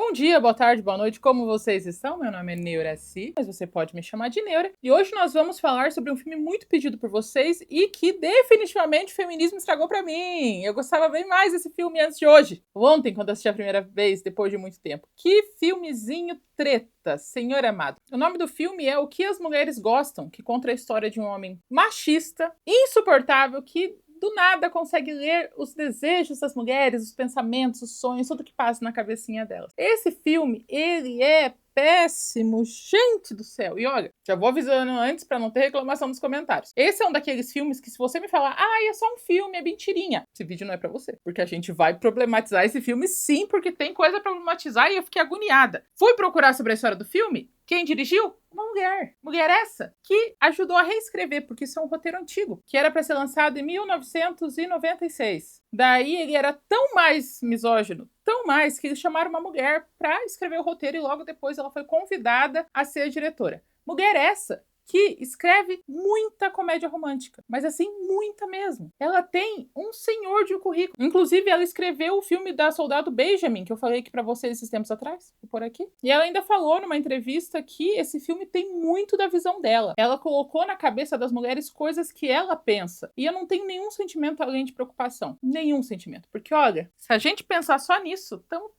Bom dia, boa tarde, boa noite, como vocês estão? Meu nome é Neuraci, mas você pode me chamar de Neura. E hoje nós vamos falar sobre um filme muito pedido por vocês e que definitivamente o feminismo estragou pra mim. Eu gostava bem mais desse filme antes de hoje. Ontem, quando assisti a primeira vez, depois de muito tempo. Que filmezinho treta, senhor amado. O nome do filme é O que as Mulheres Gostam, que conta a história de um homem machista, insuportável, que do nada consegue ler os desejos das mulheres, os pensamentos, os sonhos, tudo que passa na cabecinha delas. Esse filme, ele é péssimo, gente do céu. E olha, já vou avisando antes para não ter reclamação nos comentários. Esse é um daqueles filmes que se você me falar, é só um filme, é mentirinha, esse vídeo não é para você, porque a gente vai problematizar esse filme sim, porque tem coisa a problematizar e eu fiquei agoniada. Fui procurar sobre a história do filme. Quem dirigiu? Uma mulher. Mulher essa que ajudou a reescrever, porque isso é um roteiro antigo, que era para ser lançado em 1996. Daí ele era tão mais misógino, tão mais, que eles chamaram uma mulher para escrever o roteiro e logo depois ela foi convidada a ser a diretora. Mulher essa que escreve muita comédia romântica, mas assim, muita mesmo. Ela tem um senhor de currículo. Inclusive, ela escreveu o filme da Soldado Benjamin, que eu falei aqui pra vocês esses tempos atrás, vou por aqui. E ela ainda falou numa entrevista que esse filme tem muito da visão dela. Ela colocou na cabeça das mulheres coisas que ela pensa. E eu não tenho nenhum sentimento além de preocupação. Nenhum sentimento. Porque, olha, se a gente pensar só nisso, tamo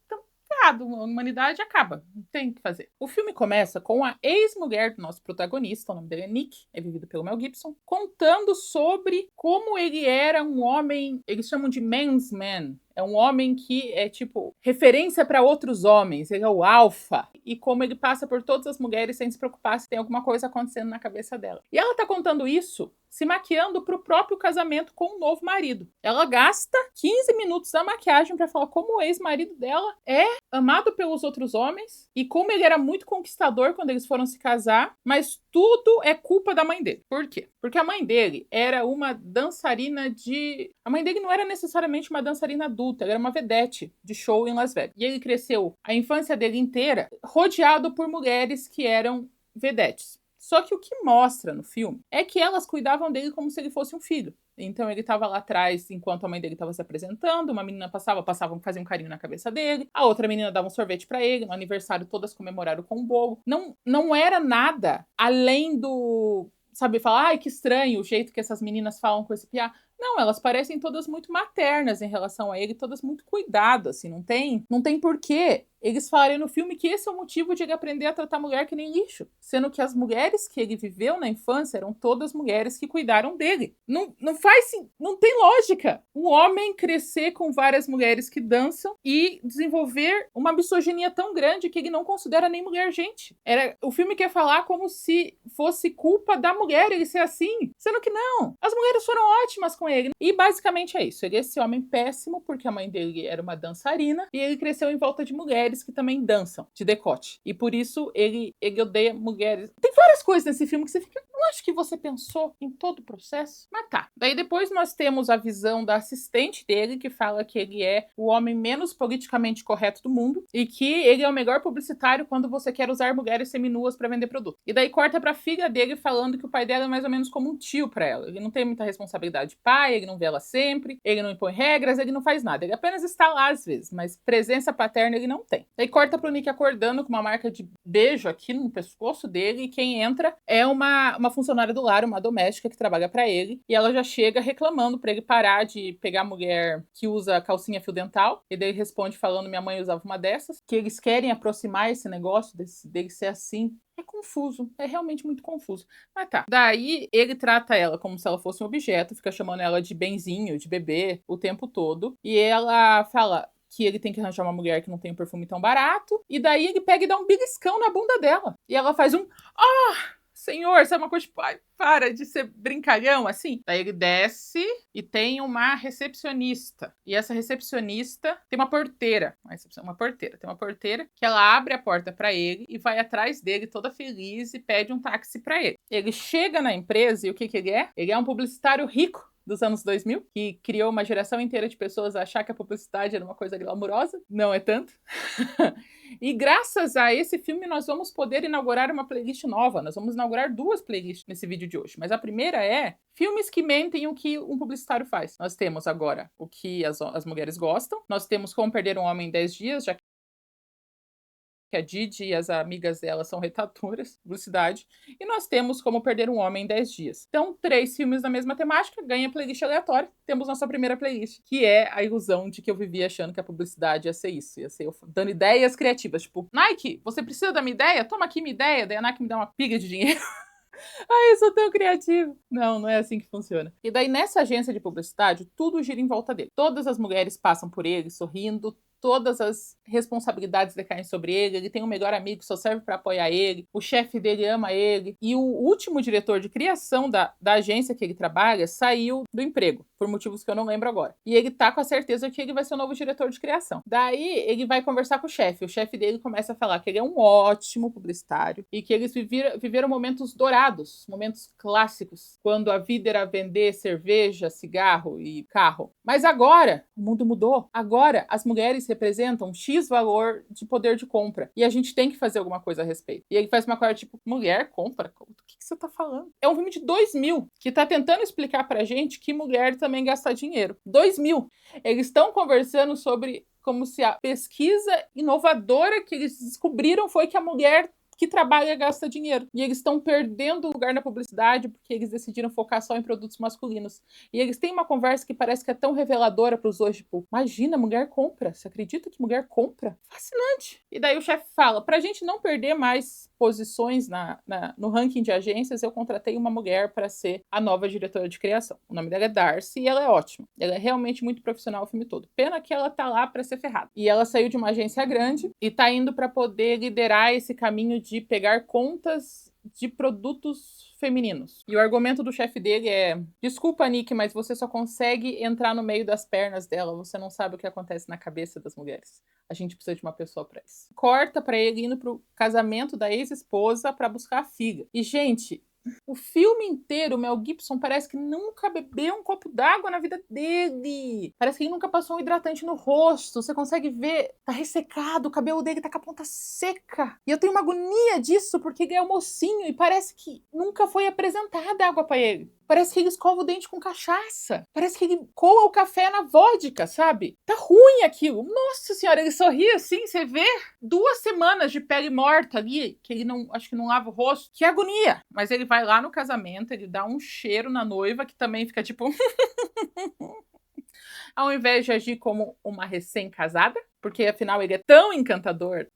a humanidade acaba, não tem o que fazer. O filme começa com a ex-mulher do nosso protagonista, o nome dele é Nick, é vivido pelo Mel Gibson, contando sobre como ele era um homem, eles chamam de man's man. É um homem que é, tipo, referência para outros homens. Ele é o alfa. E como ele passa por todas as mulheres sem se preocupar se tem alguma coisa acontecendo na cabeça dela. E ela tá contando isso se maquiando pro próprio casamento com um novo marido. Ela gasta 15 minutos da maquiagem para falar como o ex-marido dela é amado pelos outros homens e como ele era muito conquistador quando eles foram se casar, mas tudo é culpa da mãe dele. Por quê? Porque a mãe dele era uma dançarina de... A mãe dele não era necessariamente uma dançarina adulta, ela era uma vedete de show em Las Vegas. E ele cresceu a infância dele inteira rodeado por mulheres que eram vedetes. Só que o que mostra no filme é que elas cuidavam dele como se ele fosse um filho. Então ele estava lá atrás enquanto a mãe dele estava se apresentando, uma menina passava, fazia um carinho na cabeça dele, a outra menina dava um sorvete para ele, no aniversário todas comemoraram com um bolo. Não era nada além do, sabe, falar, ai, que estranho o jeito que essas meninas falam com esse piá. Não, elas parecem todas muito maternas em relação a ele, todas muito cuidadas, assim, não tem porquê eles falarem no filme que esse é o motivo de ele aprender a tratar a mulher que nem lixo. Sendo que as mulheres que ele viveu na infância eram todas mulheres que cuidaram dele. Não tem lógica. Um homem crescer com várias mulheres que dançam e desenvolver uma misoginia tão grande que ele não considera nem mulher gente. O filme quer falar como se fosse culpa da mulher ele ser assim. Sendo que não. As mulheres foram ótimas com ele. E basicamente é isso. Ele é esse homem péssimo porque a mãe dele era uma dançarina e ele cresceu em volta de mulheres que também dançam de decote. E por isso ele odeia mulheres. Tem várias coisas nesse filme que você fica... Não acho que você pensou em todo o processo. Mas tá. Daí depois nós temos a visão da assistente dele, que fala que ele é o homem menos politicamente correto do mundo e que ele é o melhor publicitário quando você quer usar mulheres seminuas para vender produto. E daí corta pra filha dele falando que o pai dela é mais ou menos como um tio para ela. Ele não tem muita responsabilidade de pai, ele não vê ela sempre, ele não impõe regras, ele não faz nada. Ele apenas está lá às vezes, mas presença paterna ele não tem. Daí corta pro Nick acordando com uma marca de beijo aqui no pescoço dele e quem entra é uma funcionária do lar, uma doméstica que trabalha para ele e ela já chega reclamando para ele parar de pegar a mulher que usa calcinha fio dental e daí ele responde falando minha mãe usava uma dessas, que eles querem aproximar esse negócio dele ser assim. É confuso, é realmente muito confuso. Mas tá. Daí ele trata ela como se ela fosse um objeto, fica chamando ela de benzinho, de bebê o tempo todo e ela fala que ele tem que arranjar uma mulher que não tem um perfume tão barato. E daí ele pega e dá um beliscão na bunda dela. E ela faz um... Senhor, sabe uma coisa? Tipo, para de ser brincalhão, assim. Daí ele desce e tem uma recepcionista. E essa recepcionista tem uma porteira. Tem uma porteira que ela abre a porta para ele e vai atrás dele toda feliz e pede um táxi para ele. Ele chega na empresa e o que ele é? Ele é um publicitário rico dos anos 2000, que criou uma geração inteira de pessoas a achar que a publicidade era uma coisa glamurosa. Não é tanto. E graças a esse filme nós vamos poder inaugurar uma playlist nova. Nós vamos inaugurar 2 playlists nesse vídeo de hoje. Mas a primeira é filmes que mentem o que um publicitário faz. Nós temos agora o que as mulheres gostam. Nós temos Como Perder um Homem em 10 Dias, já que a Didi e as amigas dela são retadoras, publicidade. E nós temos Como Perder um Homem em 10 Dias. Então, 3 filmes da mesma temática, ganha playlist aleatória. Temos nossa primeira playlist, que é a ilusão de que eu vivia achando que a publicidade ia ser isso. Ia ser eu dando ideias criativas. Tipo, Nike, você precisa da minha ideia? Toma aqui minha ideia. Daí a Nike me dá uma piga de dinheiro. Ai, eu sou tão criativo. Não, não é assim que funciona. E daí, nessa agência de publicidade, tudo gira em volta dele. Todas as mulheres passam por ele, sorrindo. Todas as responsabilidades decaem sobre ele. Ele tem um melhor amigo que só serve para apoiar ele. O chefe dele ama ele. E o último diretor de criação da agência que ele trabalha saiu do emprego, por motivos que eu não lembro agora. E ele tá com a certeza que ele vai ser o novo diretor de criação. Daí, ele vai conversar com o chefe. O chefe dele começa a falar que ele é um ótimo publicitário e que eles viveram momentos dourados, momentos clássicos, quando a vida era vender cerveja, cigarro e carro. Mas agora, o mundo mudou. Agora, as mulheres representam X valor de poder de compra. E a gente tem que fazer alguma coisa a respeito. E ele faz uma coisa tipo, mulher compra? Do que você tá falando? É um filme de 2000 que tá tentando explicar pra gente que mulher também gasta dinheiro. 2000. Eles estão conversando sobre como se a pesquisa inovadora que eles descobriram foi que a mulher que trabalha gasta dinheiro. E eles estão perdendo o lugar na publicidade porque eles decidiram focar só em produtos masculinos. E eles têm uma conversa que parece que é tão reveladora para os dois, tipo, imagina, mulher compra. Você acredita que mulher compra? Fascinante. E daí o chefe fala, pra gente não perder mais posições no ranking de agências, eu contratei uma mulher para ser a nova diretora de criação. O nome dela é Darcy e ela é ótima. Ela é realmente muito profissional o filme todo. Pena que ela tá lá para ser ferrada. E ela saiu de uma agência grande e tá indo para poder liderar esse caminho de pegar contas de produtos femininos. E o argumento do chefe dele é: desculpa, Nick, mas você só consegue entrar no meio das pernas dela. Você não sabe o que acontece na cabeça das mulheres. A gente precisa de uma pessoa pra isso. Corta pra ele indo pro casamento da ex-esposa pra buscar a filha. E, gente, o filme inteiro, o Mel Gibson parece que nunca bebeu um copo d'água na vida dele. Parece que ele nunca passou um hidratante no rosto. Você consegue ver, tá ressecado, o cabelo dele tá com a ponta seca. E eu tenho uma agonia disso, porque ele é um mocinho e parece que nunca foi apresentada água pra ele. Parece que ele escova o dente com cachaça. Parece que ele coa o café na vodka, sabe? Tá ruim aquilo. Nossa senhora, ele sorri assim, você vê 2 semanas de pele morta ali, que ele não, acho que não lava o rosto. Que agonia. Mas ele vai lá no casamento, ele dá um cheiro na noiva, que também fica tipo... Ao invés de agir como uma recém-casada, porque afinal ele é tão encantador,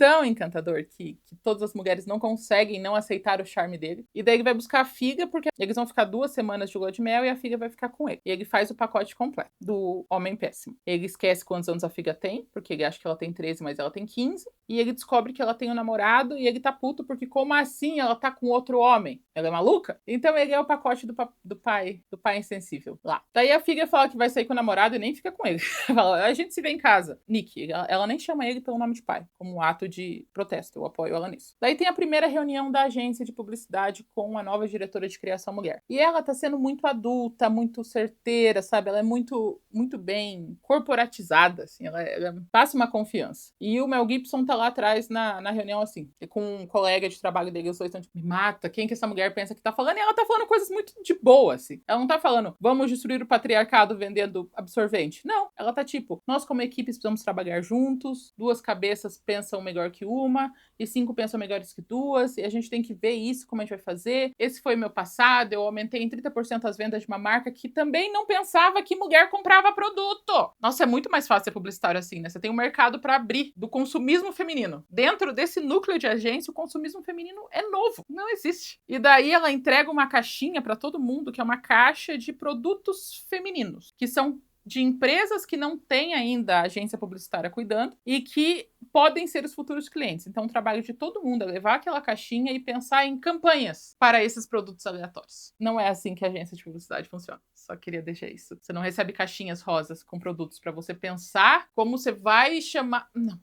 que todas as mulheres não conseguem não aceitar o charme dele. E daí ele vai buscar a Figa, porque eles vão ficar 2 semanas de lua de mel e a Figa vai ficar com ele. E ele faz o pacote completo do Homem Péssimo. Ele esquece quantos anos a Figa tem, porque ele acha que ela tem 13, mas ela tem 15. E ele descobre que ela tem um namorado e ele tá puto, porque como assim ela tá com outro homem? Ela é maluca? Então ele é o pacote do pai insensível lá. Daí a Figa fala que vai sair com o namorado e nem fica com ele. Fala, a gente se vê em casa. Nick, ela nem chama ele pelo nome de pai, como um ato de protesto. Eu apoio ela nisso. Daí tem a primeira reunião da agência de publicidade com a nova diretora de criação mulher. E ela tá sendo muito adulta, muito certeira, sabe? Ela é muito, muito bem corporatizada, assim. Ela passa uma confiança. E o Mel Gibson tá lá atrás na reunião, assim, com um colega de trabalho dele. Os dois estão tipo, me mata, quem que essa mulher pensa que tá falando? E ela tá falando coisas muito de boa, assim. Ela não tá falando, vamos destruir o patriarcado vendendo absorvente. Não, ela tá tipo, nós como equipe precisamos trabalhar juntos, 2 cabeças pensam melhor que uma, e 5 pensam melhores que 2, e a gente tem que ver isso, como a gente vai fazer. Esse foi meu passado, eu aumentei em 30% as vendas de uma marca que também não pensava que mulher comprava produto. Nossa, é muito mais fácil ser publicitário assim, né? Você tem um mercado para abrir do consumismo feminino. Dentro desse núcleo de agência, o consumismo feminino é novo, não existe. E daí ela entrega uma caixinha para todo mundo, que é uma caixa de produtos femininos, que são de empresas que não têm ainda a agência publicitária cuidando e que podem ser os futuros clientes. Então, o trabalho de todo mundo é levar aquela caixinha e pensar em campanhas para esses produtos aleatórios. Não é assim que a agência de publicidade funciona. Só queria deixar isso. Você não recebe caixinhas rosas com produtos para você pensar como você vai chamar... Não.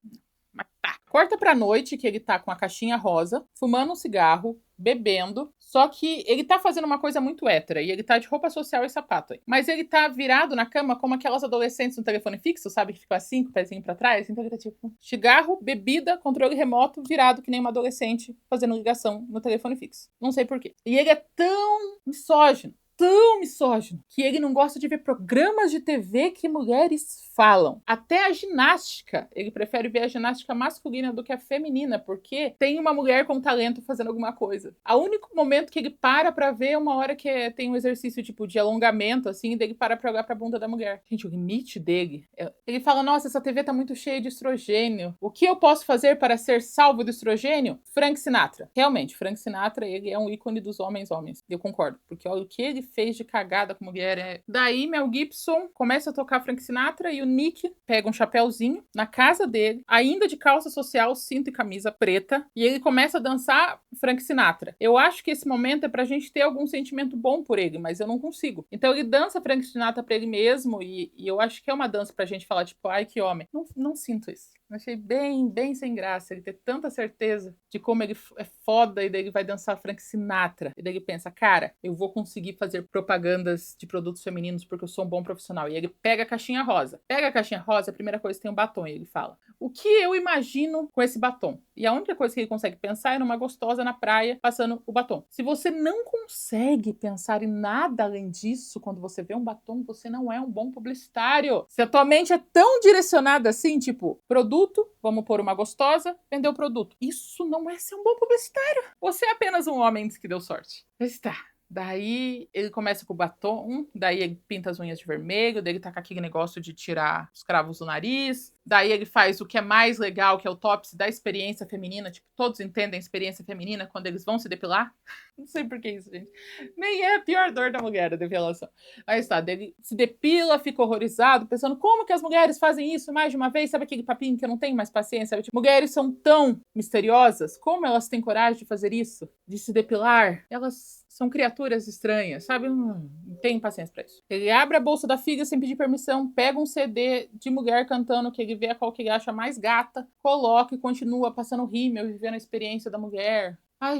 Mas tá. Corta pra noite que ele tá com a caixinha rosa, fumando um cigarro, bebendo, só que ele tá fazendo uma coisa muito hétera, e ele tá de roupa social e sapato aí. Mas ele tá virado na cama como aquelas adolescentes no telefone fixo, sabe? Que ficam assim, com o pezinho pra trás. Então ele tá tipo, cigarro, bebida, controle remoto, virado que nem uma adolescente fazendo ligação no telefone fixo. Não sei porquê. E ele é tão misógino, tão misógino que ele não gosta de ver programas de TV que mulheres falam. Até a ginástica. Ele prefere ver a ginástica masculina do que a feminina, porque tem uma mulher com talento fazendo alguma coisa. O único momento que ele para ver é uma hora que tem um exercício tipo de alongamento, assim, e dele para pra olhar pra bunda da mulher. Gente, o limite dele. Ele fala, nossa, essa TV tá muito cheia de estrogênio. O que eu posso fazer para ser salvo do estrogênio? Frank Sinatra. Realmente, Frank Sinatra, ele é um ícone dos homens. Eu concordo. Porque olha o que ele fez de cagada com mulher. Daí, Mel Gibson começa a tocar Frank Sinatra e o Nick pega um chapéuzinho na casa dele, ainda de calça social, cinto e camisa preta, e ele começa a dançar Frank Sinatra. Eu acho que esse momento é pra gente ter algum sentimento bom por ele, mas eu não consigo. Então ele dança Frank Sinatra pra ele mesmo, e eu acho que é uma dança pra gente falar, tipo, ai, que homem. Não sinto isso. Eu achei bem sem graça ele ter tanta certeza de como ele é foda e daí ele vai dançar Frank Sinatra. E daí ele pensa, cara, eu vou conseguir fazer propagandas de produtos femininos porque eu sou um bom profissional. E ele pega a caixinha rosa. Pega a caixinha rosa, a primeira coisa tem um batom. E ele fala, o que eu imagino com esse batom? E a única coisa que ele consegue pensar é numa gostosa na praia passando o batom. Se você não consegue pensar em nada além disso quando você vê um batom, você não é um bom publicitário. Se a tua mente é tão direcionada assim, tipo, produto, vamos pôr uma gostosa, vender o produto. Isso não é ser um bom publicitário. Você é apenas um homem que deu sorte. Mas tá. Daí ele começa com o batom, daí ele pinta as unhas de vermelho, daí ele tá com aquele negócio de tirar os cravos do nariz, daí ele faz o que é mais legal, que é o tópice da experiência feminina, tipo, todos entendem a experiência feminina quando eles vão se depilar. Não sei por que isso, gente. Nem é a pior dor da mulher, a depilação. Aí está, ele se depila, fica horrorizado, pensando como que as mulheres fazem isso mais de uma vez, sabe aquele papinho que eu não tenho mais paciência? Sabe? Tipo, mulheres são tão misteriosas, como elas têm coragem de fazer isso? De se depilar? Elas são criaturas estranhas, sabe? Não tenho paciência pra isso. Ele abre a bolsa da filha sem pedir permissão, pega um CD de mulher cantando que ele vê a qual que ele acha mais gata, coloca e continua passando rímel, vivendo a experiência da mulher. Ai,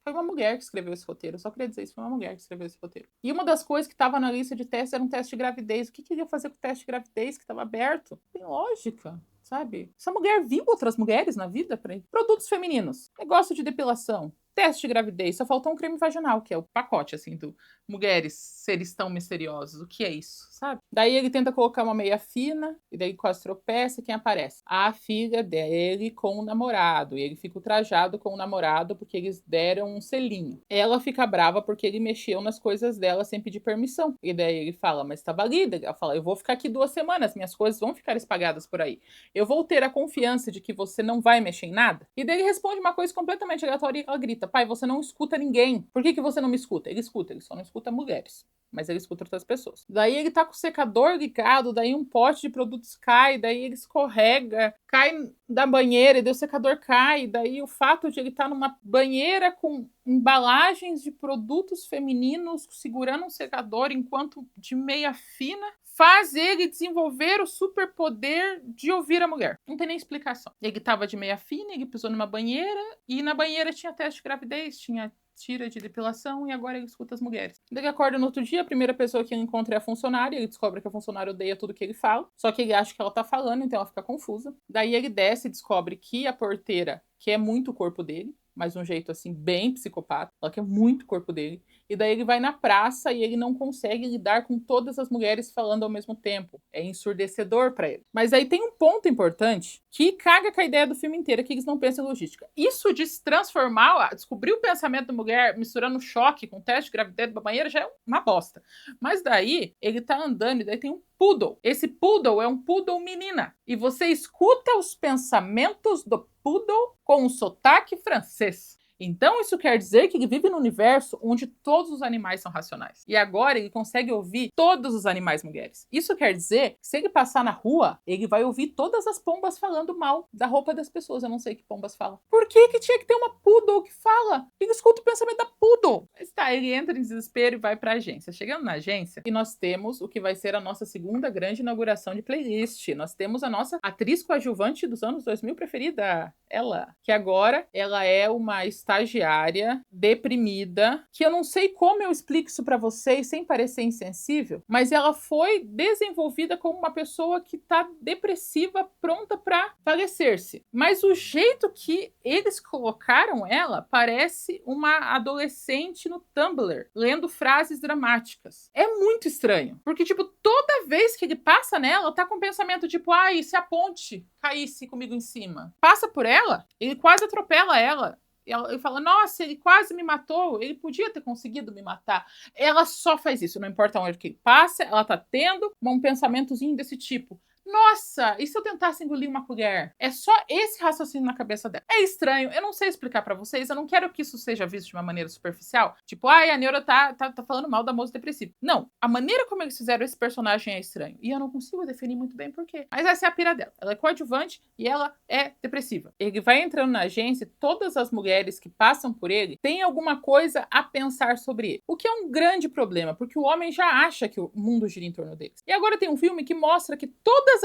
foi uma mulher que escreveu esse roteiro. Eu só queria dizer isso, foi uma mulher que escreveu esse roteiro. E uma das coisas que estava na lista de testes era um teste de gravidez. O que ele ia fazer com o teste de gravidez que estava aberto? Tem lógica, sabe? Essa mulher viu outras mulheres na vida? Produtos femininos, negócio de depilação, teste de gravidez, só faltou um creme vaginal, que é o pacote, assim, do mulheres, seres tão misteriosos. O que é isso, sabe? Daí ele tenta colocar uma meia fina, e daí quase tropeça, e quem aparece? A filha dele com o namorado, e ele fica ultrajado com o namorado porque eles deram um selinho. Ela fica brava porque ele mexeu nas coisas dela sem pedir permissão. E daí ele fala, mas tá válida. Ela fala, eu vou ficar aqui 2 semanas, minhas coisas vão ficar espalhadas por aí. Eu vou ter a confiança de que você não vai mexer em nada? E daí ele responde uma coisa completamente aleatória e ela grita, pai, você não escuta ninguém. Por que você não me escuta? Ele escuta, ele só não escuta mulheres. Mas ele escuta outras pessoas. Daí ele tá com o secador ligado, daí um pote de produtos cai, daí ele escorrega, cai da banheira, e daí o secador cai, daí o fato de ele estar numa banheira com embalagens de produtos femininos segurando um secador enquanto de meia fina, faz ele desenvolver o superpoder de ouvir a mulher. Não tem nem explicação. Ele tava de meia fina, ele pisou numa banheira, e na banheira tinha teste de gravidez, tinha tira de depilação, e agora ele escuta as mulheres. Daí ele acorda no outro dia, a primeira pessoa que ele encontra é a funcionária, ele descobre que a funcionária odeia tudo que ele fala, só que ele acha que ela tá falando, então ela fica confusa. Daí ele desce e descobre que a porteira quer muito o corpo dele, mas de um jeito assim bem psicopata, ela quer muito o corpo dele. E daí ele vai na praça e ele não consegue lidar com todas as mulheres falando ao mesmo tempo. É ensurdecedor pra ele. Mas aí tem um ponto importante que caga com a ideia do filme inteiro, que eles não pensam em logística. Isso de se transformar, descobrir o pensamento da mulher misturando choque com teste de gravidez da banheira já é uma bosta. Mas daí ele tá andando e daí tem um poodle. Esse poodle é um poodle menina. E você escuta os pensamentos do poodle com um sotaque francês. Então isso quer dizer que ele vive num universo onde todos os animais são racionais. E agora ele consegue ouvir todos os animais mulheres. Isso quer dizer que se ele passar na rua, ele vai ouvir todas as pombas falando mal da roupa das pessoas. Eu não sei que pombas falam. Por que tinha que ter uma poodle que fala? Ele escuta o pensamento da poodle. Mas tá, ele entra em desespero e vai pra agência. Chegando na agência, e nós temos o que vai ser a nossa segunda grande inauguração de playlist. Nós temos a nossa atriz coadjuvante dos anos 2000 preferida, ela, que agora ela é uma estagiária, deprimida, que eu não sei como eu explico isso pra vocês sem parecer insensível, mas ela foi desenvolvida como uma pessoa que tá depressiva, pronta pra falecer-se. Mas o jeito que eles colocaram ela parece uma adolescente no Tumblr, lendo frases dramáticas. É muito estranho, porque, tipo, toda vez que ele passa nela, tá com um pensamento tipo, ai, se a ponte caísse comigo em cima. Passa por ela, ele quase atropela ela. Ele fala, nossa, ele quase me matou, ele podia ter conseguido me matar. Ela só faz isso, não importa onde que ele passa, ela tá tendo um pensamentozinho desse tipo. Nossa, e se eu tentasse engolir uma colher? É só esse raciocínio na cabeça dela. É estranho, eu não sei explicar pra vocês, eu não quero que isso seja visto de uma maneira superficial. Tipo, ai, a Neura tá falando mal da moça depressiva. Não, a maneira como eles fizeram esse personagem é estranho. E eu não consigo definir muito bem por quê. Mas essa é a pira dela. Ela é coadjuvante e ela é depressiva. Ele vai entrando na agência, todas as mulheres que passam por ele têm alguma coisa a pensar sobre ele. O que é um grande problema, porque o homem já acha que o mundo gira em torno deles. E agora tem um filme que mostra que todas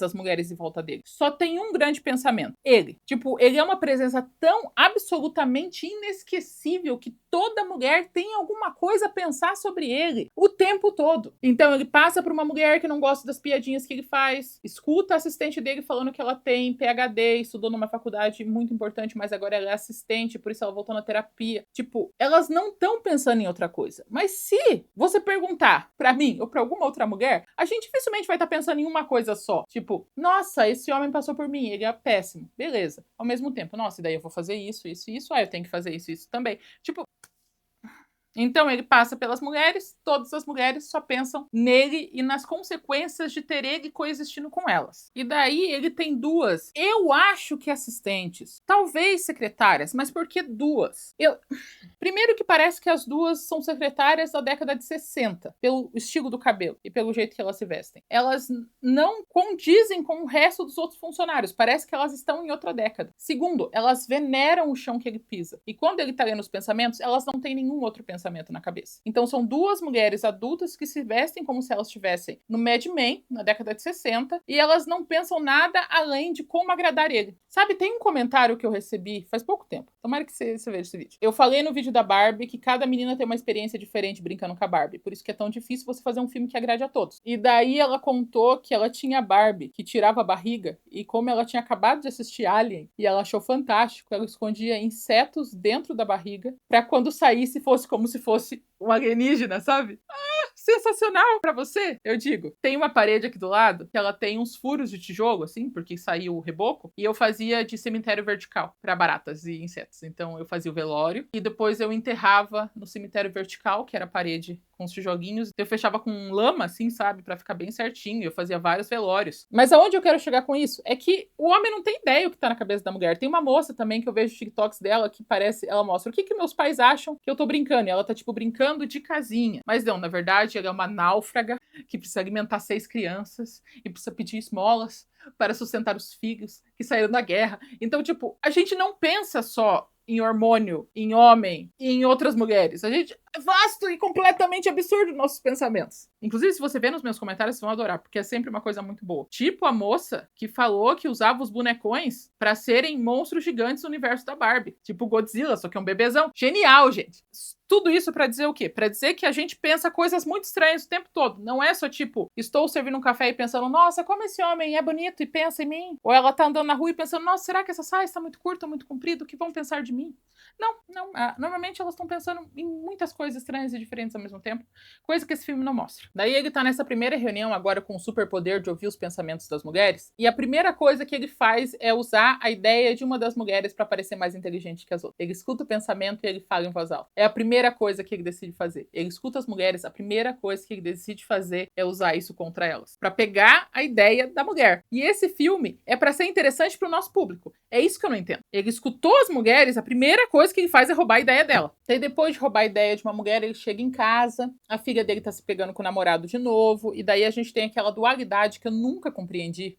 as mulheres em volta dele só tem um grande pensamento. Ele. Tipo, ele é uma presença tão absolutamente inesquecível que toda mulher tem alguma coisa a pensar sobre ele o tempo todo. Então ele passa por uma mulher que não gosta das piadinhas que ele faz, escuta a assistente dele falando que ela tem PhD, estudou numa faculdade muito importante, mas agora ela é assistente, por isso ela voltou na terapia. Tipo, elas não estão pensando em outra coisa. Mas se você perguntar pra mim ou pra alguma outra mulher, a gente dificilmente vai estar pensando em uma coisa só. Tipo, nossa, esse homem passou por mim, ele é péssimo. Beleza. Ao mesmo tempo, nossa, e daí eu vou fazer isso, isso, isso. Ah, eu tenho que fazer isso, isso também. Tipo, então ele passa pelas mulheres, todas as mulheres só pensam nele e nas consequências de ter ele coexistindo com elas. E daí ele tem duas, eu acho que assistentes, talvez secretárias, mas por que duas? Primeiro que parece que as duas são secretárias da década de 60, pelo estilo do cabelo e pelo jeito que elas se vestem. Elas não condizem com o resto dos outros funcionários, parece que elas estão em outra década. Segundo, elas veneram o chão que ele pisa. E quando ele tá lendo os pensamentos, elas não têm nenhum outro pensamento na cabeça. Então são duas mulheres adultas que se vestem como se elas estivessem no Mad Men, na década de 60, e elas não pensam nada além de como agradar ele. Sabe, tem um comentário que eu recebi faz pouco tempo. Tomara que você veja esse vídeo. Eu falei no vídeo da Barbie que cada menina tem uma experiência diferente brincando com a Barbie. Por isso que é tão difícil você fazer um filme que agrade a todos. E daí ela contou que ela tinha a Barbie que tirava a barriga e como ela tinha acabado de assistir Alien e ela achou fantástico, ela escondia insetos dentro da barriga pra quando saísse fosse como se fosse um alienígena, sabe? Sensacional pra você, eu digo. Tem uma parede aqui do lado que ela tem uns furos de tijolo, assim, porque saiu o reboco, e eu fazia de cemitério vertical pra baratas e insetos. Então eu fazia o velório e depois eu enterrava no cemitério vertical, que era a parede com os tijoguinhos. Eu fechava com lama, assim, sabe, pra ficar bem certinho. Eu fazia vários velórios. Mas aonde eu quero chegar com isso é que o homem não tem ideia o que tá na cabeça da mulher. Tem uma moça também que eu vejo TikToks dela que parece, ela mostra o que meus pais acham que eu tô brincando. E ela tá, tipo, brincando de casinha. Mas não, na verdade, ela é uma náufraga que precisa alimentar 6 crianças e precisa pedir esmolas para sustentar os filhos que saíram da guerra. Então, tipo, a gente não pensa só em hormônio, em homem e em outras mulheres. A gente é vasto e completamente absurdo nossos pensamentos. Inclusive, se você ver nos meus comentários, vocês vão adorar, porque é sempre uma coisa muito boa. Tipo a moça que falou que usava os bonecões pra serem monstros gigantes no universo da Barbie. Tipo Godzilla, só que é um bebezão. Genial, gente. Tudo isso pra dizer o quê? Pra dizer que a gente pensa coisas muito estranhas o tempo todo. Não é só tipo, estou servindo um café e pensando, nossa, como esse homem é bonito e pensa em mim. Ou ela tá andando na rua e pensando, nossa, será que essa saia está muito curta, muito comprida? O que vão pensar de mim? Não. Normalmente elas estão pensando em muitas coisas estranhas e diferentes ao mesmo tempo. Coisa que esse filme não mostra. Daí ele tá nessa primeira reunião agora com o superpoder de ouvir os pensamentos das mulheres. E a primeira coisa que ele faz é usar a ideia de uma das mulheres pra parecer mais inteligente que as outras. Ele escuta o pensamento e ele fala em voz alta. É a primeira coisa que ele decide fazer. Ele escuta as mulheres, a primeira coisa que ele decide fazer é usar isso contra elas. Pra pegar a ideia da mulher. E esse filme é pra ser interessante pro nosso público. É isso que eu não entendo. Ele escutou as mulheres, a primeira coisa que ele faz é roubar a ideia dela. Daí depois de roubar a ideia de uma mulher, ele chega em casa, a filha dele tá se pegando com o namorado de novo, e daí a gente tem aquela dualidade que eu nunca compreendi,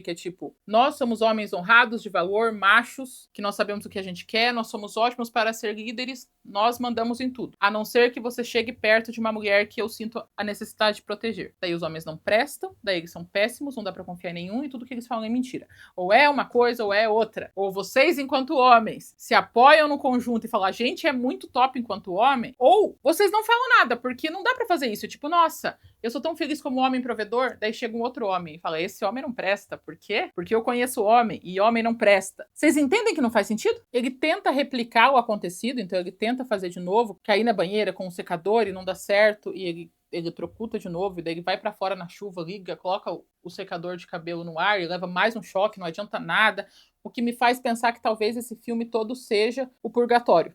que é tipo, nós somos homens honrados, de valor, machos, que nós sabemos o que a gente quer, nós somos ótimos para ser líderes, nós mandamos em tudo. A não ser que você chegue perto de uma mulher que eu sinto a necessidade de proteger. Daí os homens não prestam, daí eles são péssimos, não dá pra confiar em nenhum, e tudo que eles falam é mentira. Ou é uma coisa coisa ou é outra. Ou vocês, enquanto homens, se apoiam no conjunto e falam, a gente é muito top enquanto homem, ou vocês não falam nada, porque não dá pra fazer isso. Tipo, nossa, eu sou tão feliz como homem provedor, daí chega um outro homem e fala, esse homem não presta. Por quê? Porque eu conheço homem e homem não presta. Vocês entendem que não faz sentido? Ele tenta replicar o acontecido, então ele tenta fazer de novo, cair na banheira com um secador e não dá certo, e ele trocuta de novo, e daí ele vai pra fora na chuva, liga, coloca o secador de cabelo no ar e leva mais um choque, não adianta nada. O que me faz pensar que talvez esse filme todo seja o purgatório.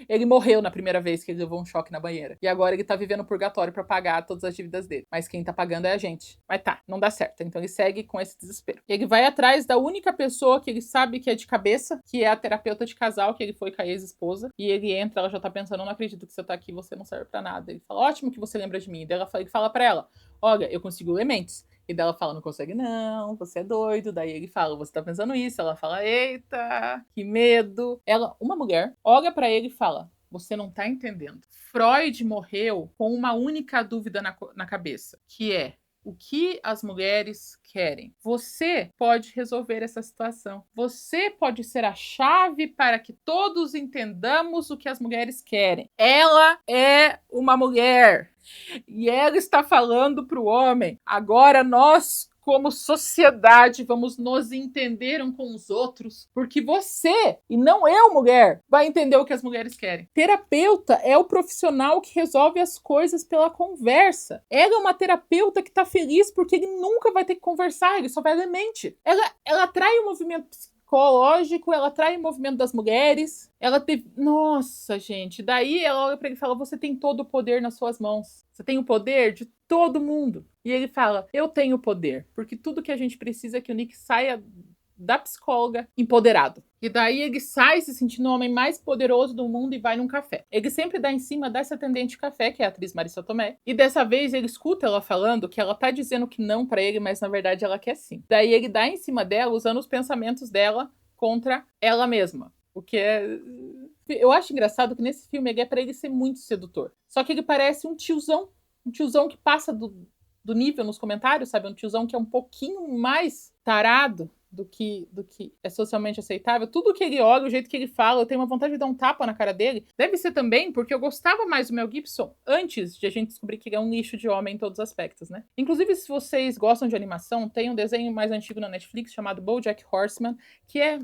Ele morreu na primeira vez que ele levou um choque na banheira. E agora ele tá vivendo o purgatório pra pagar todas as dívidas dele. Mas quem tá pagando é a gente. Mas tá, não dá certo. Então ele segue com esse desespero. Ele vai atrás da única pessoa que ele sabe que é de cabeça, que é a terapeuta de casal, que ele foi com a ex-esposa. E ele entra, ela já tá pensando, não acredito que você tá aqui, você não serve pra nada. Ele fala, ótimo que você lembra de mim. E daí ele fala pra ela, olha, eu consigo elementos. E daí ela fala, não consegue não, você é doido. Daí ele fala, você tá pensando isso? Ela fala, eita, que medo. Ela, uma mulher, olha pra ele e fala, você não tá entendendo. Freud morreu com uma única dúvida na cabeça, que é, o que as mulheres querem? Você pode resolver essa situação. Você pode ser a chave para que todos entendamos o que as mulheres querem. Ela é uma mulher. E ela está falando para o homem. Agora nós, como sociedade, vamos nos entender uns com os outros, porque você, e não eu, mulher, vai entender o que as mulheres querem. Terapeuta é o profissional que resolve as coisas pela conversa. Ela é uma terapeuta que está feliz porque ele nunca vai ter que conversar, ele só vai ler mente. Ela atrai o movimento psicológico, ela atrai o movimento das mulheres. Ela teve... Nossa, gente. Daí ela olha pra ele e fala, você tem todo o poder nas suas mãos. Você tem o poder de todo mundo. E ele fala, eu tenho o poder. Porque tudo que a gente precisa é que o Nick saia da psicóloga empoderado. E daí ele sai se sentindo o homem mais poderoso do mundo e vai num café. Ele sempre dá em cima dessa atendente de café, que é a atriz Marissa Tomei. E dessa vez ele escuta ela falando que ela tá dizendo que não pra ele, mas na verdade ela quer sim. Daí ele dá em cima dela usando os pensamentos dela contra ela mesma. O que é... Eu acho engraçado que nesse filme ele é pra ele ser muito sedutor. Só que ele parece um tiozão. Um tiozão que passa do nível nos comentários, sabe? Um tiozão que é um pouquinho mais tarado do que é socialmente aceitável. Tudo que ele olha, o jeito que ele fala, eu tenho uma vontade de dar um tapa na cara dele. Deve ser também porque eu gostava mais do Mel Gibson antes de a gente descobrir que ele é um lixo de homem em todos os aspectos, né? Inclusive, se vocês gostam de animação, tem um desenho mais antigo na Netflix chamado BoJack Horseman, que é...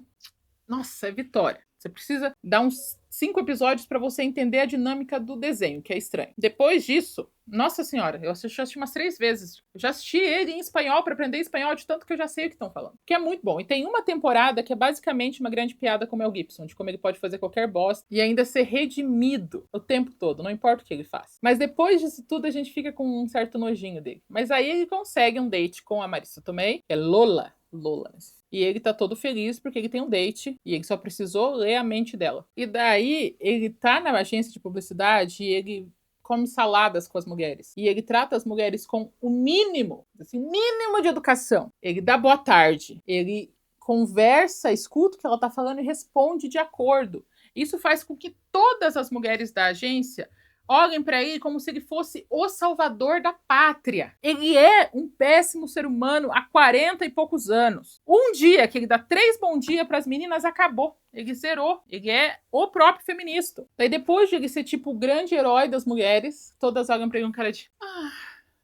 Nossa, é vitória. Você precisa dar uns 5 episódios para você entender a dinâmica do desenho, que é estranho. Depois disso, nossa senhora, eu assisti umas 3 vezes. Eu já assisti ele em espanhol para aprender espanhol de tanto que eu já sei o que estão falando. Que é muito bom. E tem uma temporada que é basicamente uma grande piada com o Mel Gibson, de como ele pode fazer qualquer bosta e ainda ser redimido o tempo todo, não importa o que ele faz. Mas depois disso tudo, a gente fica com um certo nojinho dele. Mas aí ele consegue um date com a Marissa Tomei, que é Lola. E ele tá todo feliz porque ele tem um date e ele só precisou ler a mente dela. E daí ele tá na agência de publicidade e ele come saladas com as mulheres. E ele trata as mulheres com o mínimo, assim, mínimo de educação. Ele dá boa tarde. Ele conversa, escuta o que ela tá falando e responde de acordo. Isso faz com que todas as mulheres da agência olhem para ele como se ele fosse o salvador da pátria. Ele é um péssimo ser humano há 40 e poucos anos. Um dia que ele dá 3 bom dia para as meninas, acabou. Ele zerou. Ele é o próprio feminista. Daí depois de ele ser tipo o grande herói das mulheres, todas olham para ele com cara de...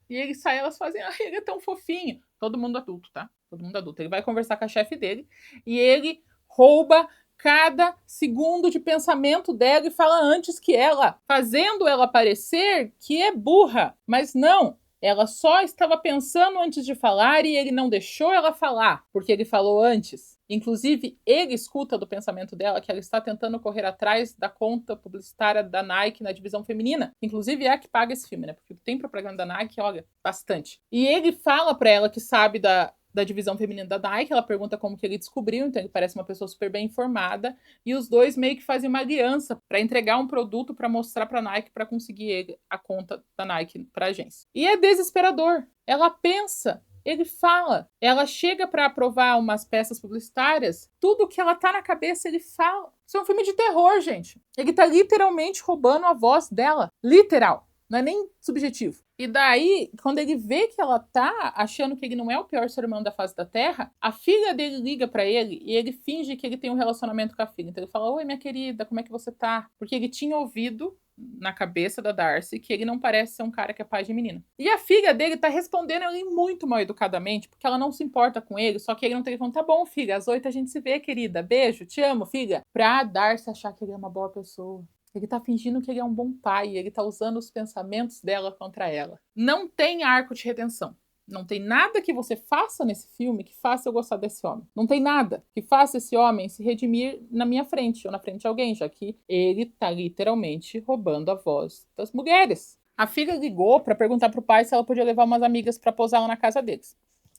E ele sai, elas fazem... ele é tão fofinho. Todo mundo adulto, tá? Todo mundo adulto. Ele vai conversar com a chefe dele e ele rouba cada segundo de pensamento dela e fala antes que ela, fazendo ela parecer que é burra. Mas não, ela só estava pensando antes de falar e ele não deixou ela falar, porque ele falou antes. Inclusive, ele escuta do pensamento dela que ela está tentando correr atrás da conta publicitária da Nike na divisão feminina. Inclusive, é a que paga esse filme, né? Porque tem propaganda da Nike, olha, bastante. E ele fala pra ela que sabe da divisão feminina da Nike, ela pergunta como que ele descobriu, então ele parece uma pessoa super bem informada, e os dois meio que fazem uma aliança para entregar um produto para mostrar para a Nike para conseguir a conta da Nike para a agência. E é desesperador. Ela pensa, ele fala, ela chega para aprovar umas peças publicitárias, tudo que ela tá na cabeça ele fala. Isso é um filme de terror, gente. Ele tá literalmente roubando a voz dela, literal. Não é nem subjetivo. E daí, quando ele vê que ela tá achando que ele não é o pior ser humano da face da Terra, a filha dele liga pra ele e ele finge que ele tem um relacionamento com a filha. Então ele fala, oi, minha querida, como é que você tá? Porque ele tinha ouvido na cabeça da Darcy que ele não parece ser um cara que é pai de menina. E a filha dele tá respondendo ele muito mal educadamente, porque ela não se importa com ele, só que ele não tem falando, tá bom, filha, às 8 a gente se vê, querida, beijo, te amo, filha. Pra Darcy achar que ele é uma boa pessoa. Ele tá fingindo que ele é um bom pai, ele tá usando os pensamentos dela contra ela. Não tem arco de redenção. Não tem nada que você faça nesse filme que faça eu gostar desse homem. Não tem nada que faça esse homem se redimir na minha frente ou na frente de alguém, já que ele tá literalmente roubando a voz das mulheres. A filha ligou para perguntar pro pai se ela podia levar umas amigas para posar lá na casa deles.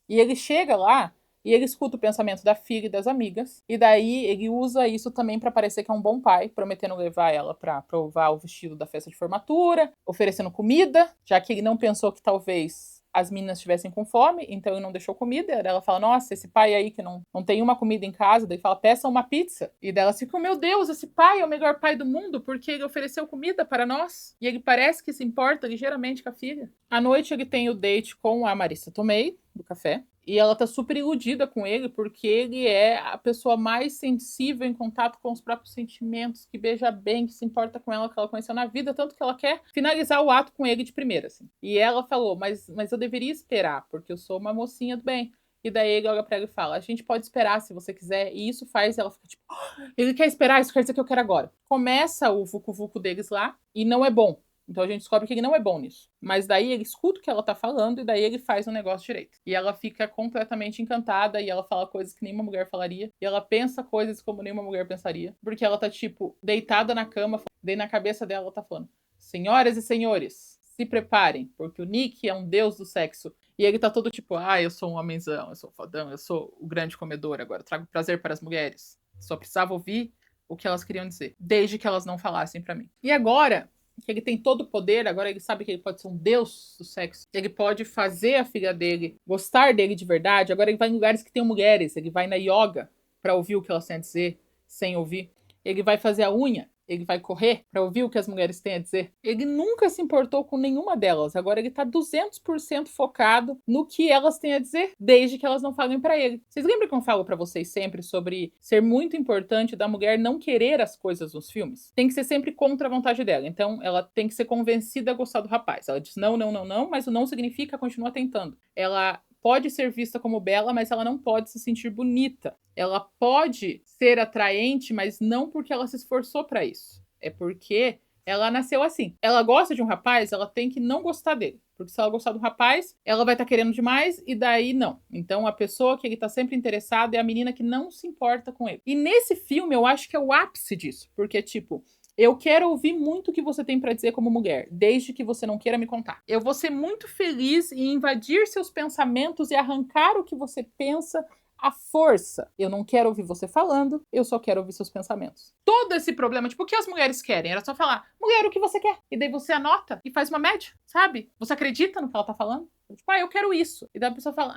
E ele chega lá e ele escuta o pensamento da filha e das amigas. E daí ele usa isso também para parecer que é um bom pai, prometendo levar ela para provar o vestido da festa de formatura, oferecendo comida, já que ele não pensou que talvez as meninas estivessem com fome, então ele não deixou comida. Ela fala, nossa, esse pai aí que não tem uma comida em casa, daí fala, peça uma pizza. E dela fica, meu Deus, esse pai é o melhor pai do mundo, porque ele ofereceu comida para nós. E ele parece que se importa ligeiramente com a filha. À noite ele tem o date com a Marissa Tomei, do café. E ela tá super iludida com ele, porque ele é a pessoa mais sensível em contato com os próprios sentimentos, que beija bem, que se importa com ela, que ela conheceu na vida, tanto que ela quer finalizar o ato com ele de primeira, assim. E ela falou, mas eu deveria esperar, porque eu sou uma mocinha do bem. E daí ele olha pra ela e fala, a gente pode esperar se você quiser. E isso faz ela ficar tipo, oh, ele quer esperar, isso quer dizer que eu quero agora. Começa o vucu-vucu deles lá, e não é bom. Então a gente descobre que ele não é bom nisso. Mas daí ele escuta o que ela tá falando e daí ele faz o negócio direito. E ela fica completamente encantada e ela fala coisas que nenhuma mulher falaria. E ela pensa coisas como nenhuma mulher pensaria. Porque ela tá, tipo, deitada na cama, daí na cabeça dela ela tá falando: senhoras e senhores, se preparem, porque o Nick é um deus do sexo. E ele tá todo tipo, eu sou um homenzão, eu sou um fodão, eu sou o grande comedor agora, eu trago prazer para as mulheres. Só precisava ouvir o que elas queriam dizer, desde que elas não falassem para mim. E agora que ele tem todo o poder, agora ele sabe que ele pode ser um deus do sexo, ele pode fazer a filha dele gostar dele de verdade, agora ele vai em lugares que tem mulheres, ele vai na yoga para ouvir o que elas têm a dizer, sem ouvir, ele vai fazer a unha, ele vai correr para ouvir o que as mulheres têm a dizer. Ele nunca se importou com nenhuma delas. Agora ele tá 200% focado no que elas têm a dizer, desde que elas não falem para ele. Vocês lembram que eu falo para vocês sempre sobre ser muito importante da mulher não querer as coisas nos filmes? Tem que ser sempre contra a vontade dela. Então ela tem que ser convencida a gostar do rapaz. Ela diz não, não, não, não, mas o não significa continuar tentando. Ela pode ser vista como bela, mas ela não pode se sentir bonita. Ela pode ser atraente, mas não porque ela se esforçou para isso. É porque ela nasceu assim. Ela gosta de um rapaz, ela tem que não gostar dele. Porque se ela gostar do rapaz, ela vai estar querendo demais e daí não. Então a pessoa que ele tá sempre interessado é a menina que não se importa com ele. E nesse filme eu acho que é o ápice disso. Porque, tipo, eu quero ouvir muito o que você tem para dizer como mulher, desde que você não queira me contar. Eu vou ser muito feliz em invadir seus pensamentos e arrancar o que você pensa à força. Eu não quero ouvir você falando, eu só quero ouvir seus pensamentos. Todo esse problema, tipo, o que as mulheres querem? Era só falar, mulher, o que você quer? E daí você anota e faz uma média, sabe? Você acredita no que ela tá falando? Tipo, eu quero isso. E daí a pessoa fala,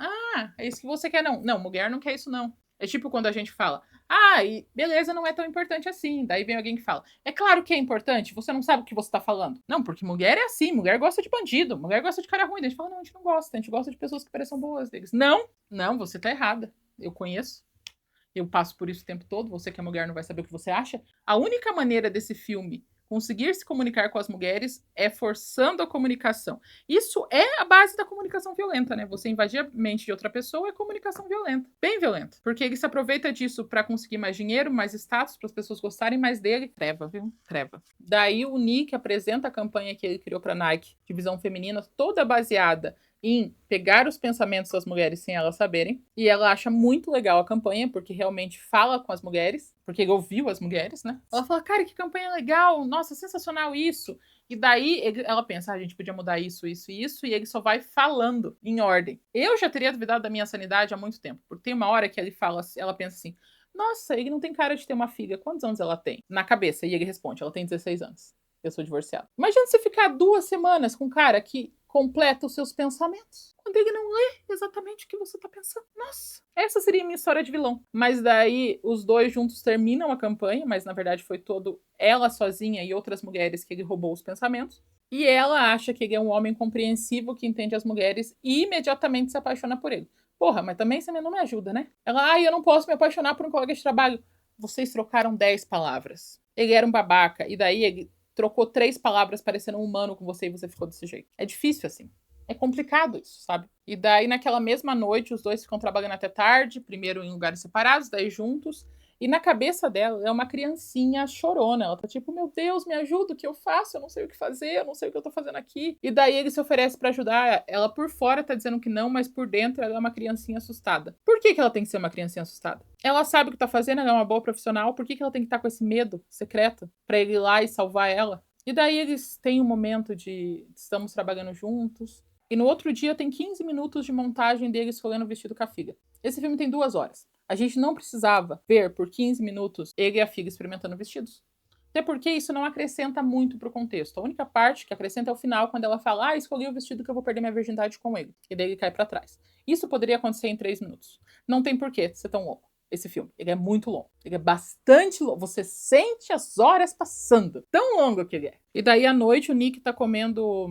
é isso que você quer, não. Não, mulher não quer isso, não. É tipo quando a gente fala, e beleza, não é tão importante assim. Daí vem alguém que fala, é claro que é importante, você não sabe o que você tá falando. Não, porque mulher é assim, mulher gosta de bandido, mulher gosta de cara ruim. Daí a gente fala, não, a gente não gosta, a gente gosta de pessoas que pareçam boas deles. Não, você tá errada. Eu conheço. Eu passo por isso o tempo todo. Você que é mulher não vai saber o que você acha. A única maneira desse filme conseguir se comunicar com as mulheres é forçando a comunicação. Isso é a base da comunicação violenta, né? Você invadir a mente de outra pessoa é comunicação violenta. Bem violenta. Porque ele se aproveita disso para conseguir mais dinheiro, mais status, para as pessoas gostarem mais dele. Treva, viu? Treva. Daí o Nick apresenta a campanha que ele criou para Nike, de visão feminina, toda baseada em pegar os pensamentos das mulheres sem elas saberem. E ela acha muito legal a campanha, porque realmente fala com as mulheres, porque ele ouviu as mulheres, né? Ela fala, cara, que campanha legal, nossa, sensacional isso. E daí ela pensa, a gente podia mudar isso, isso e isso, e ele só vai falando em ordem. Eu já teria duvidado da minha sanidade há muito tempo, porque tem uma hora que ele fala, ela pensa assim, nossa, ele não tem cara de ter uma filha, quantos anos ela tem? Na cabeça, e ele responde, ela tem 16 anos. Eu sou divorciado. Imagina você ficar 2 semanas com um cara que completa os seus pensamentos, quando ele não lê exatamente o que você tá pensando. Nossa, essa seria a minha história de vilão. Mas daí os dois juntos terminam a campanha, mas na verdade foi todo ela sozinha e outras mulheres que ele roubou os pensamentos. E ela acha que ele é um homem compreensivo que entende as mulheres e imediatamente se apaixona por ele. Porra, mas também você não me ajuda, né? Ela, eu não posso me apaixonar por um colega de trabalho. Vocês trocaram 10 palavras. Ele era um babaca, e daí ele trocou 3 palavras parecendo um humano com você e você ficou desse jeito. É difícil assim. É complicado isso, sabe? E daí, naquela mesma noite, os dois ficam trabalhando até tarde, primeiro em lugares separados, daí juntos. E na cabeça dela é uma criancinha chorona. Ela tá tipo, meu Deus, me ajuda, o que eu faço? Eu não sei o que fazer, eu não sei o que eu tô fazendo aqui. E daí ele se oferece pra ajudar. Ela por fora tá dizendo que não, mas por dentro ela é uma criancinha assustada. Por que ela tem que ser uma criancinha assustada? Ela sabe o que tá fazendo, ela é uma boa profissional. Por que ela tem que estar com esse medo secreto pra ele ir lá e salvar ela? E daí eles têm um momento de estamos trabalhando juntos. E no outro dia tem 15 minutos de montagem dele escolhendo o vestido com a filha. Esse filme tem 2 horas. A gente não precisava ver por 15 minutos ele e a filha experimentando vestidos. Até porque isso não acrescenta muito pro contexto. A única parte que acrescenta é o final, quando ela fala, escolhi o vestido que eu vou perder minha virgindade com ele. E daí ele cai pra trás. Isso poderia acontecer em 3 minutos. Não tem porquê ser tão longo. Esse filme, ele é muito longo. Ele é bastante longo. Você sente as horas passando. Tão longo que ele é. E daí à noite o Nick tá comendo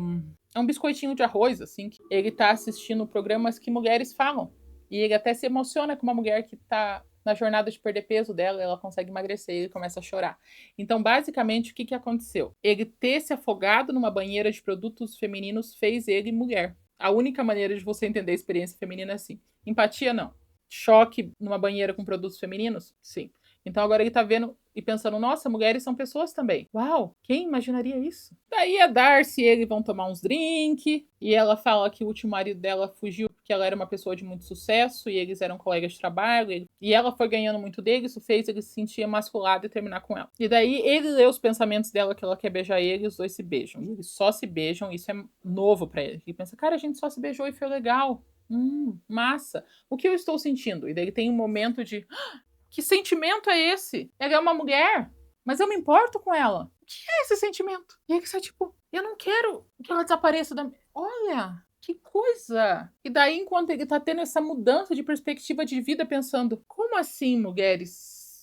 é um biscoitinho de arroz, assim. Ele tá assistindo programas que mulheres falam. E ele até se emociona com uma mulher que tá na jornada de perder peso dela, ela consegue emagrecer e ele começa a chorar. Então, basicamente, o que aconteceu? Ele ter se afogado numa banheira de produtos femininos fez ele mulher. A única maneira de você entender a experiência feminina é assim. Empatia, não. Choque numa banheira com produtos femininos? Sim. Então agora ele tá vendo e pensando, nossa, mulheres são pessoas também. Uau, quem imaginaria isso? Daí a Darcy e ele vão tomar uns drink, e ela fala que o último marido dela fugiu porque ela era uma pessoa de muito sucesso, e eles eram colegas de trabalho, e ela foi ganhando muito dele, isso fez ele se sentir emasculado e terminar com ela. E daí ele lê os pensamentos dela que ela quer beijar ele, e os dois se beijam. E eles só se beijam, isso é novo pra ele. Ele pensa, cara, a gente só se beijou e foi legal. Massa. O que eu estou sentindo? E daí tem um momento de que sentimento é esse? Ela é uma mulher, mas eu me importo com ela. O que é esse sentimento? E aí que você, tipo, eu não quero que ela desapareça da. Olha, que coisa! E daí, enquanto ele tá tendo essa mudança de perspectiva de vida, pensando, como assim mulheres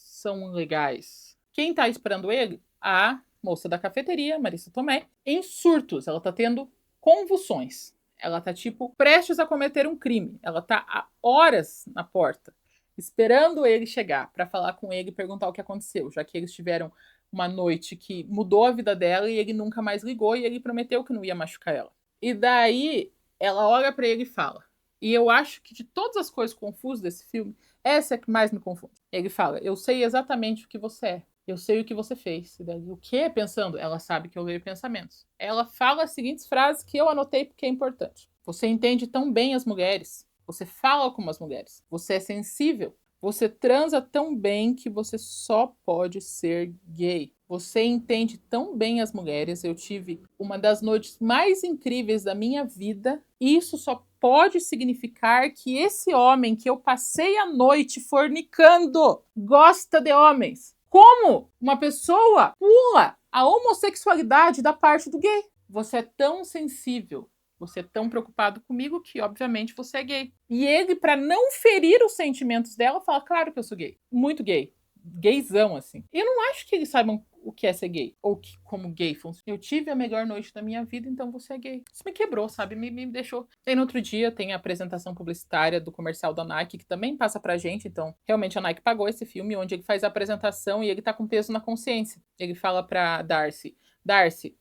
são legais? Quem tá esperando ele? A moça da cafeteria, Marissa Tomé, em surtos. Ela tá tendo convulsões. Ela tá, tipo, prestes a cometer um crime. Ela tá há horas na porta esperando ele chegar para falar com ele e perguntar o que aconteceu, já que eles tiveram uma noite que mudou a vida dela e ele nunca mais ligou e ele prometeu que não ia machucar ela. E daí ela olha para ele e fala. E eu acho que de todas as coisas confusas desse filme, essa é que mais me confunde. Ele fala: eu sei exatamente o que você é. Eu sei o que você fez. E daí, o que? Pensando, ela sabe que eu leio pensamentos. Ela fala as seguintes frases que eu anotei porque é importante. Você entende tão bem as mulheres. Você fala como as mulheres. Você é sensível. Você transa tão bem que você só pode ser gay. Você entende tão bem as mulheres. Eu tive uma das noites mais incríveis da minha vida. E isso só pode significar que esse homem que eu passei a noite fornicando gosta de homens. Como uma pessoa pula a homossexualidade da parte do gay? Você é tão sensível. Você é tão preocupado comigo que, obviamente, você é gay. E ele, para não ferir os sentimentos dela, fala: claro que eu sou gay. Muito gay. Gaysão, assim. E eu não acho que eles saibam o que é ser gay. Ou que, como gay funciona. Eu tive a melhor noite da minha vida, então você é gay. Isso me quebrou, sabe? Me deixou. E no outro dia tem a apresentação publicitária do comercial da Nike, que também passa pra gente. Então, realmente, a Nike pagou esse filme, onde ele faz a apresentação e ele tá com peso na consciência. Ele fala pra Darcy: Darcy,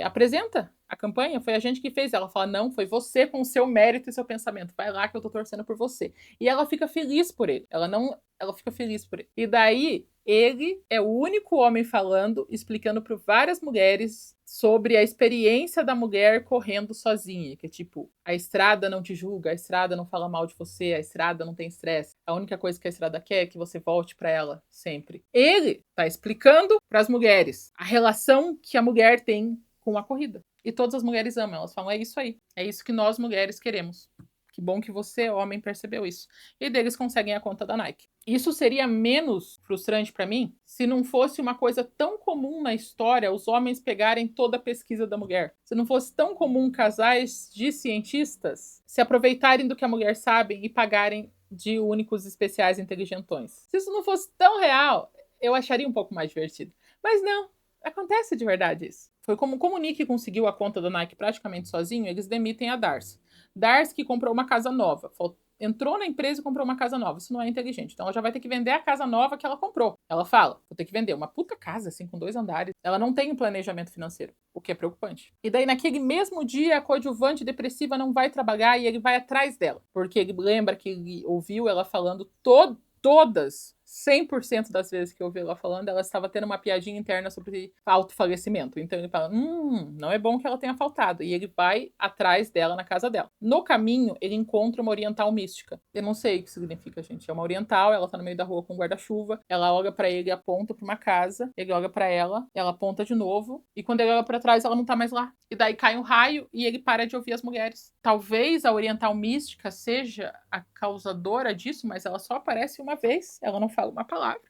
apresenta a campanha, foi a gente que fez. Ela fala: não, foi você com o seu mérito e seu pensamento. Vai lá que eu tô torcendo por você. E ela fica feliz por ele. Ela fica feliz por ele. E daí, ele é o único homem falando, explicando para várias mulheres sobre a experiência da mulher correndo sozinha. Que é tipo, a estrada não te julga, a estrada não fala mal de você, a estrada não tem estresse. A única coisa que a estrada quer é que você volte para ela sempre. Ele tá explicando para as mulheres a relação que a mulher tem com a corrida. E todas as mulheres amam. Elas falam: é isso aí. É isso que nós mulheres queremos. Que bom que você, homem, percebeu isso. E deles conseguem a conta da Nike. Isso seria menos frustrante para mim se não fosse uma coisa tão comum na história os homens pegarem toda a pesquisa da mulher. Se não fosse tão comum casais de cientistas se aproveitarem do que a mulher sabe e pagarem de únicos especiais inteligentões. Se isso não fosse tão real, eu acharia um pouco mais divertido. Mas não. Acontece de verdade isso. Foi como o Nick conseguiu a conta da Nike praticamente sozinho, eles demitem a Darcy. Darcy que comprou uma casa nova. Entrou na empresa e comprou uma casa nova. Isso não é inteligente. Então ela já vai ter que vender a casa nova que ela comprou. Ela fala: vou ter que vender uma puta casa, assim, com 2 andares. Ela não tem um planejamento financeiro, o que é preocupante. E daí, naquele mesmo dia, a coadjuvante depressiva não vai trabalhar e ele vai atrás dela. Porque ele lembra que ele ouviu ela falando todas, 100% das vezes que eu ouvi ela falando, ela estava tendo uma piadinha interna sobre autofalecimento. Então ele fala, não é bom que ela tenha faltado. E ele vai atrás dela na casa dela. No caminho, ele encontra uma oriental mística. Eu não sei o que significa, gente. É uma oriental, ela tá no meio da rua com um guarda-chuva, ela olha pra ele e aponta pra uma casa, ele olha pra ela aponta de novo, e quando ele olha pra trás, ela não tá mais lá. E daí cai um raio e ele para de ouvir as mulheres. Talvez a oriental mística seja a causadora disso, mas ela só aparece uma vez, ela não fala uma palavra,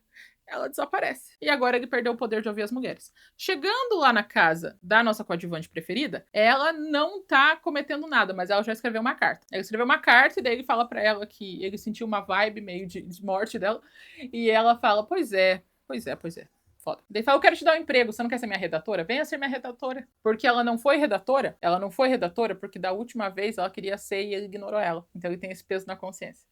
ela desaparece. E agora ele perdeu o poder de ouvir as mulheres. Chegando lá na casa da nossa coadjuvante preferida, ela não tá cometendo nada, mas ela já escreveu uma carta. Ela escreveu uma carta e daí ele fala pra ela que ele sentiu uma vibe meio de morte dela, e ela fala, pois é. Foda. Daí fala, eu quero te dar um emprego, você não quer ser minha redatora? Venha ser minha redatora. Porque ela não foi redatora porque da última vez ela queria ser e ele ignorou ela. Então ele tem esse peso na consciência.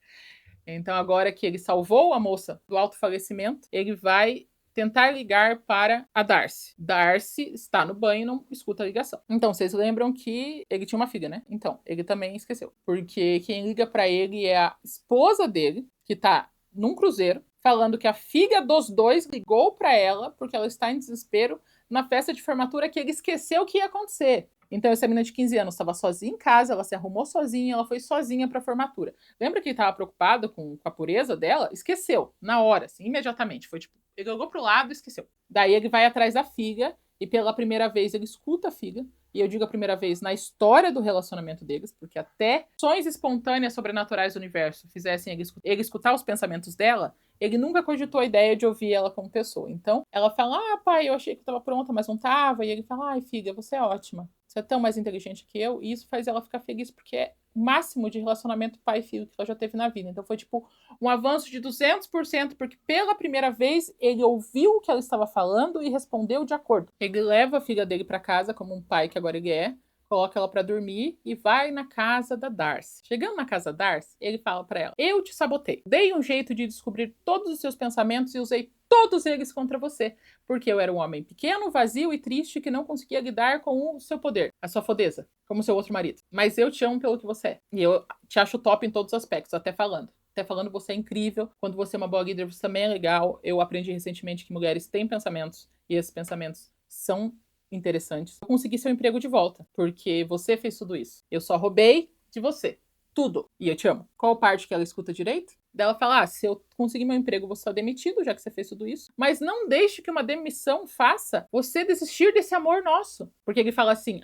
Então agora que ele salvou a moça do autofalecimento, ele vai tentar ligar para a Darcy. Darcy está no banho e não escuta a ligação. Então, vocês lembram que ele tinha uma filha, né? Então, ele também esqueceu. Porque quem liga para ele é a esposa dele, que tá num cruzeiro, falando que a filha dos dois ligou para ela porque ela está em desespero na festa de formatura que ele esqueceu que ia acontecer. Então essa menina de 15 anos estava sozinha em casa, ela se arrumou sozinha, ela foi sozinha para a formatura. Lembra que ele estava preocupado com a pureza dela? Esqueceu, na hora, assim, imediatamente. Foi tipo, ele jogou pro lado e esqueceu. Daí ele vai atrás da filha e pela primeira vez ele escuta a filha. E eu digo a primeira vez na história do relacionamento deles, porque até ações espontâneas sobrenaturais do universo fizessem ele escutar os pensamentos dela, ele nunca cogitou a ideia de ouvir ela como pessoa. Então, ela fala, pai, eu achei que eu tava pronta, mas não tava. E ele fala, ai, filha, você é ótima. Você é tão mais inteligente que eu. E isso faz ela ficar feliz, porque é o máximo de relacionamento pai e filho que ela já teve na vida. Então, foi tipo um avanço de 200%, porque pela primeira vez ele ouviu o que ela estava falando e respondeu de acordo. Ele leva a filha dele para casa, como um pai que agora ele é, coloca ela para dormir e vai na casa da Darcy. Chegando na casa da Darcy, ele fala para ela, eu te sabotei. Dei um jeito de descobrir todos os seus pensamentos e usei todos eles contra você, porque eu era um homem pequeno, vazio e triste que não conseguia lidar com o seu poder, a sua fodeza, como seu outro marido. Mas eu te amo pelo que você é. E eu te acho top em todos os aspectos, até falando você é incrível. Quando você é uma boa líder, você também é legal. Eu aprendi recentemente que mulheres têm pensamentos e esses pensamentos são interessantes. Eu consegui seu emprego de volta, porque você fez tudo isso. Eu só roubei de você. Tudo. E eu te amo. Qual parte que ela escuta direito? Dela fala, se eu conseguir meu emprego, você está demitido, já que você fez tudo isso. Mas não deixe que uma demissão faça você desistir desse amor nosso. Porque ele fala assim,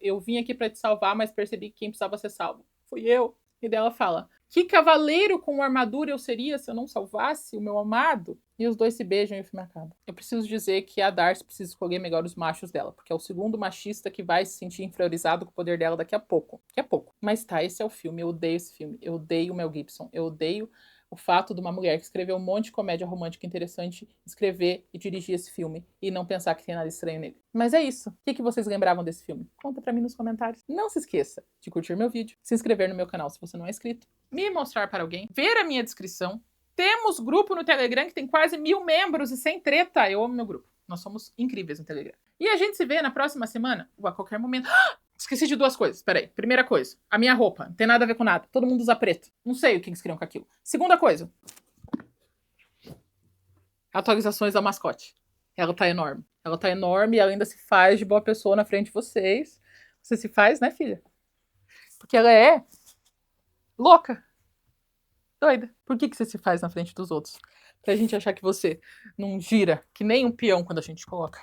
eu vim aqui para te salvar, mas percebi que quem precisava ser salvo fui eu. E dela fala, que cavaleiro com armadura eu seria se eu não salvasse o meu amado? E os dois se beijam e o filme acaba. Eu preciso dizer que a Darcy precisa escolher melhor os machos dela, porque é o segundo machista que vai se sentir inferiorizado com o poder dela daqui a pouco. Daqui a pouco. Mas tá, esse é o filme. Eu odeio esse filme. Eu odeio o Mel Gibson. Eu odeio o fato de uma mulher que escreveu um monte de comédia romântica interessante escrever e dirigir esse filme e não pensar que tem nada estranho nele. Mas é isso. O que vocês lembravam desse filme? Conta pra mim nos comentários. Não se esqueça de curtir meu vídeo, se inscrever no meu canal se você não é inscrito, me mostrar para alguém, ver a minha descrição. Temos grupo no Telegram que tem quase 1000 membros e sem treta. Eu amo meu grupo. Nós somos incríveis no Telegram. E a gente se vê na próxima semana ou a qualquer momento. Esqueci de 2 coisas. Peraí. Primeira coisa, a minha roupa. Não tem nada a ver com nada. Todo mundo usa preto. Não sei o que eles queriam com aquilo. Segunda coisa. Atualizações da mascote. Ela tá enorme. Ela tá enorme e ela ainda se faz de boa pessoa na frente de vocês. Você se faz, né, filha? Porque ela é louca. Doida. Por que você se faz na frente dos outros? Pra gente achar que você não gira que nem um peão quando a gente coloca.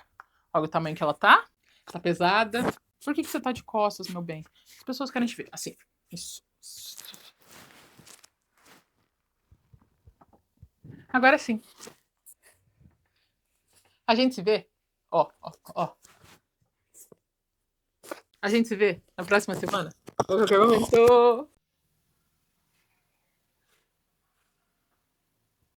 Olha o tamanho que ela tá. Tá pesada. Por que você tá de costas, meu bem? As pessoas querem te ver. Assim. Isso. Agora sim. A gente se vê. Ó. A gente se vê na próxima semana. A qualquer momento.